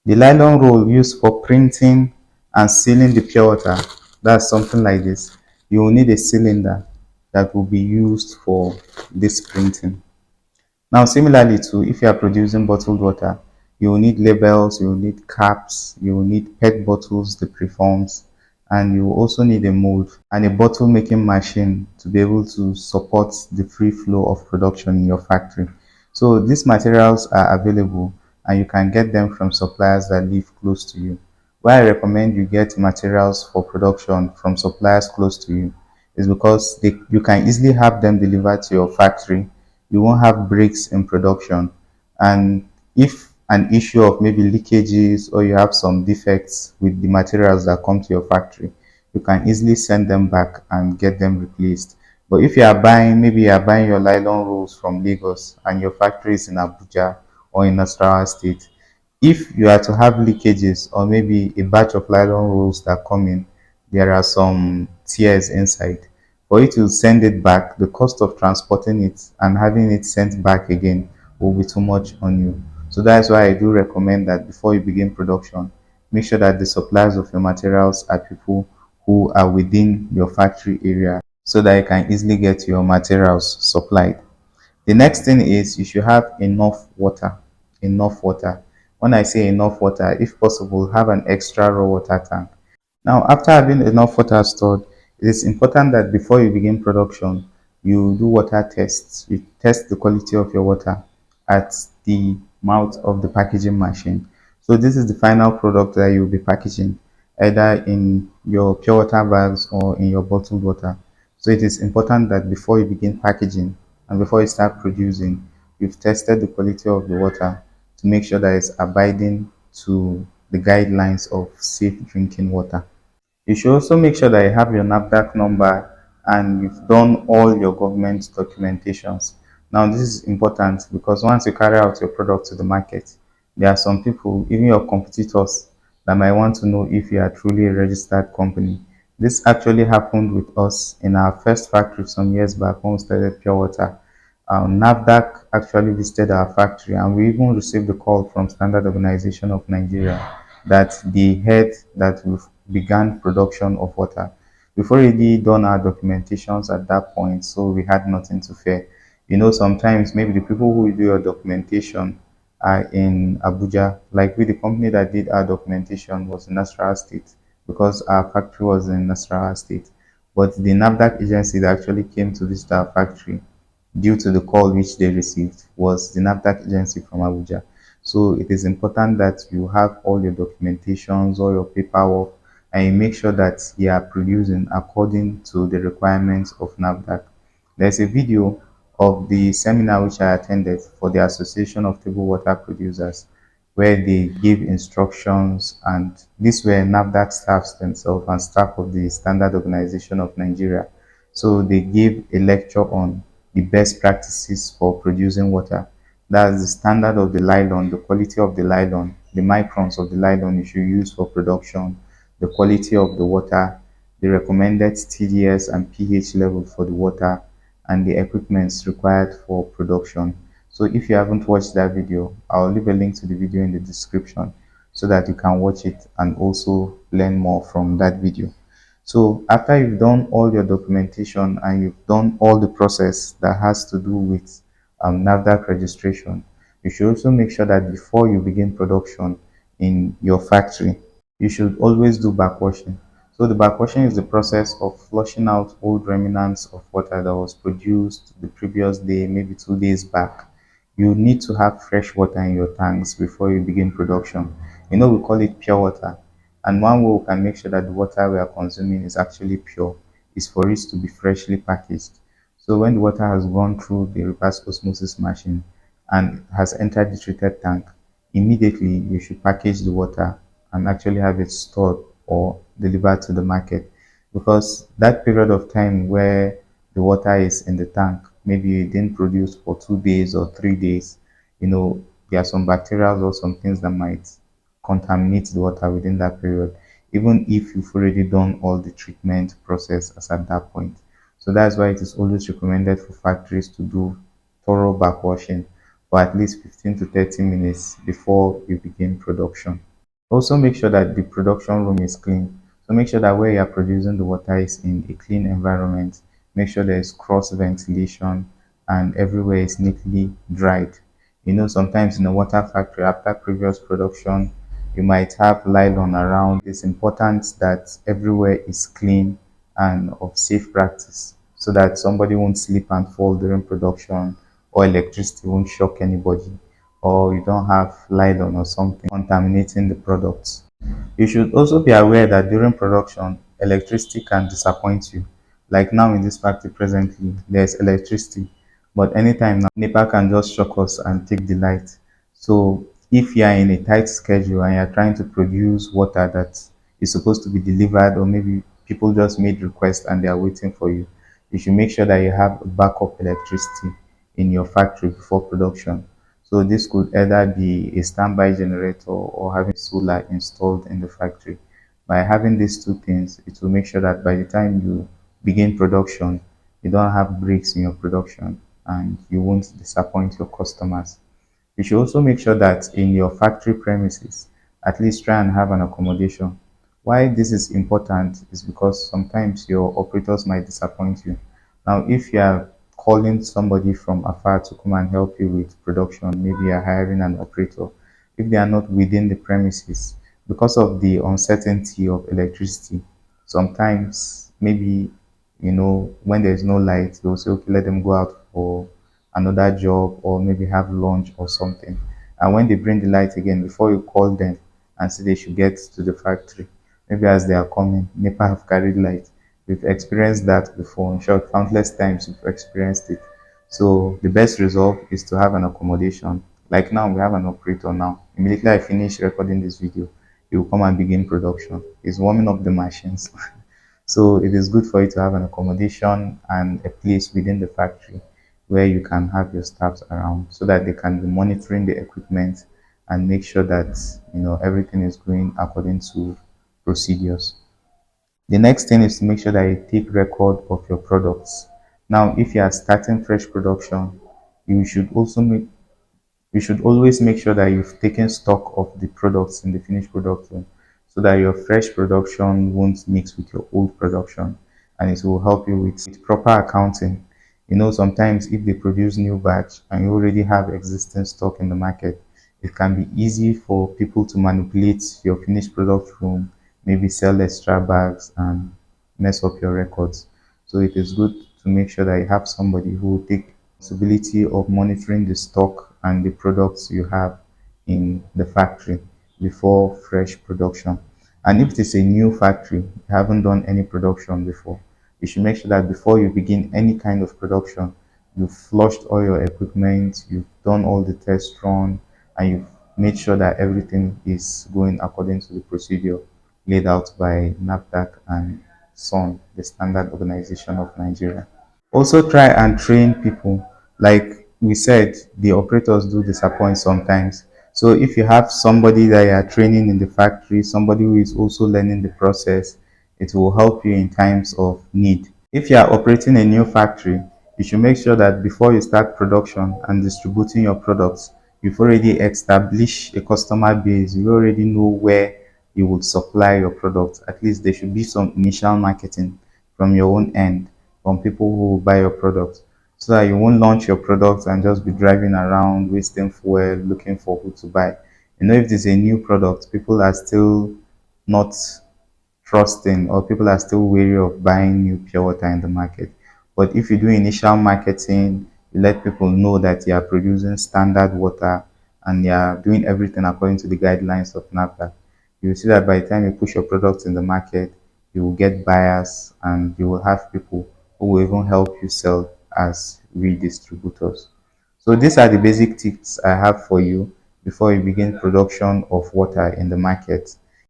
The nylon roll used for printing and sealing the pure water, that's something like this. You will need a cylinder that will be used for this printing. Now, similarly to if you are producing bottled water, you will need labels, you will need caps, you will need PET bottles, the preforms, and you will also need a mold and a bottle making machine to be able to support the free flow of production in your factory. So these materials are available and you can get them from suppliers that live close to you. Why I recommend you get materials for production from suppliers close to you is because you can easily have them delivered to your factory. You won't have breaks in production, and if an issue of maybe leakages or you have some defects with the materials that come to your factory, you can easily send them back and get them replaced. But if you are buying, maybe you are buying your nylon rolls from Lagos and your factory is in Abuja or in Nasarawa State, if you are to have leakages or maybe a batch of nylon rolls that come in, there are some tears inside. For you to send it back, the cost of transporting it and having it sent back again will be too much on you. So that's why I do recommend that before you begin production, make sure that the suppliers of your materials are people who are within your factory area so that you can easily get your materials supplied. The next thing is you should have enough water. Enough water. When I say enough water, if possible, have an extra raw water tank. Now, after having enough water stored, it is important that before you begin production, you do water tests. You test the quality of your water at the mouth of the packaging machine. So this is the final product that you'll be packaging, either in your pure water bags or in your bottled water. So it is important that before you begin packaging and before you start producing, you've tested the quality of the water to make sure that it's abiding to the guidelines of safe drinking water. You should also make sure that you have your NAFDAC number and you've done all your government documentations. Now, this is important because once you carry out your product to the market, there are some people, even your competitors, that might want to know if you are truly a registered company. This actually happened with us in our first factory some years back when we started Pure Water. NAFDAC actually visited our factory and we even received a call from Standard Organization of Nigeria that they heard that we've began production of water. We've already done our documentations at that point, so we had nothing to fear. You know, sometimes maybe the people who do your documentation are in Abuja, like with the company that did our documentation was in Nasarawa State because our factory was in Nasarawa State. But the NAFDAC agency that actually came to visit our factory due to the call which they received was the NAFDAC agency from Abuja. So it is important that you have all your documentations, all your paperwork, and you make sure that you are producing according to the requirements of NAFDAC. There's a video of the seminar which I attended for the Association of Table Water Producers where they give instructions, and these were NAFDAC staffs themselves and staff of the Standard Organization of Nigeria. So they gave a lecture on the best practices for producing water. That's the standard of the nylon, the quality of the nylon, the microns of the nylon you should use for production, the quality of the water, the recommended TDS and pH level for the water, and the equipments required for production. So if you haven't watched that video, I'll leave a link to the video in the description so that you can watch it and also learn more from that video. So after you've done all your documentation and you've done all the process that has to do with NAFDAC registration, you should also make sure that before you begin production in your factory, you should always do backwashing. So the backwashing is the process of flushing out old remnants of water that was produced the previous day, maybe 2 days back. You need to have fresh water in your tanks before you begin production. You know, we call it pure water. And one way we can make sure that the water we are consuming is actually pure is for it to be freshly packaged. So when the water has gone through the reverse osmosis machine and has entered the treated tank, immediately you should package the water and actually have it stored or delivered to the market. Because that period of time where the water is in the tank, maybe you didn't produce for 2 days or 3 days, you know, there are some bacteria or some things that might contaminate the water within that period, even if you've already done all the treatment process as at that point. So that's why it is always recommended for factories to do thorough backwashing for at least 15 to 30 minutes before you begin production. Also make sure that the production room is clean. So make sure that where you are producing the water is in a clean environment. Make sure there is cross ventilation and everywhere is neatly dried. Sometimes in a water factory, after previous production, you might have nylon around. It's important that everywhere is clean and of safe practice so that somebody won't slip and fall during production, or electricity won't shock anybody, or you don't have nylon or something contaminating the products. You should also be aware that during production, electricity can disappoint you. Like now in this factory presently, there's electricity, but anytime now, NEPA can just shock us and take the light. So if you are in a tight schedule and you're trying to produce water that is supposed to be delivered, or maybe people just made requests and they are waiting for you, you should make sure that you have backup electricity in your factory before production. So this could either be a standby generator or having solar installed in the factory. By having these two things, it will make sure that by the time you begin production, you don't have breaks in your production and you won't disappoint your customers. You should also make sure that in your factory premises, at least try and have an accommodation. Why this is important is because sometimes your operators might disappoint you. Now, if you are calling somebody from afar to come and help you with production, maybe you're hiring an operator, if they are not within the premises, because of the uncertainty of electricity, sometimes maybe when there's no light, they'll say, okay, let them go out for another job or maybe have lunch or something. And when they bring the light again, before you call them and say they should get to the factory, maybe as they are coming, NEPA have carried light. We've experienced that before. In short, countless times we've experienced it. So the best resolve is to have an accommodation. Like now, we have an operator now. Immediately I finish recording this video, he will come and begin production. He's warming up the machines. So it is good for you to have an accommodation and a place within the factory where you can have your staffs around so that they can be monitoring the equipment and make sure that everything is going according to procedures. The next thing is to make sure that you take record of your products. Now, if you are starting fresh production, you should also make you should always make sure that you've taken stock of the products in the finished production so that your fresh production won't mix with your old production, and it will help you with proper accounting. Sometimes if they produce new batch and you already have existing stock in the market, it can be easy for people to manipulate your finished product room, maybe sell extra bags and mess up your records. So it is good to make sure that you have somebody who will take responsibility of monitoring the stock and the products you have in the factory before fresh production. And if it is a new factory, you haven't done any production before, you should make sure that before you begin any kind of production, you've flushed all your equipment, you've done all the test run, and you've made sure that everything is going according to the procedure laid out by NAFDAC and SON, the Standard Organization of Nigeria. Also try and train people. Like we said, the operators do disappoint sometimes. So if you have somebody that you are training in the factory, somebody who is also learning the process, it will help you in times of need. If you are operating a new factory, you should make sure that before you start production and distributing your products, you've already established a customer base. You already know where you would supply your products. At least there should be some initial marketing from your own end, from people who will buy your products, so that you won't launch your products and just be driving around wasting fuel looking for who to buy. If it's a new product, people are still not trusting, or people are still wary of buying new pure water in the market. But if you do initial marketing, you let people know that you are producing standard water and you are doing everything according to the guidelines of NAFDAC, you will see that by the time you push your products in the market, you will get buyers and you will have people who will even help you sell as redistributors. So these are the basic tips I have for you before you begin production of water in the market.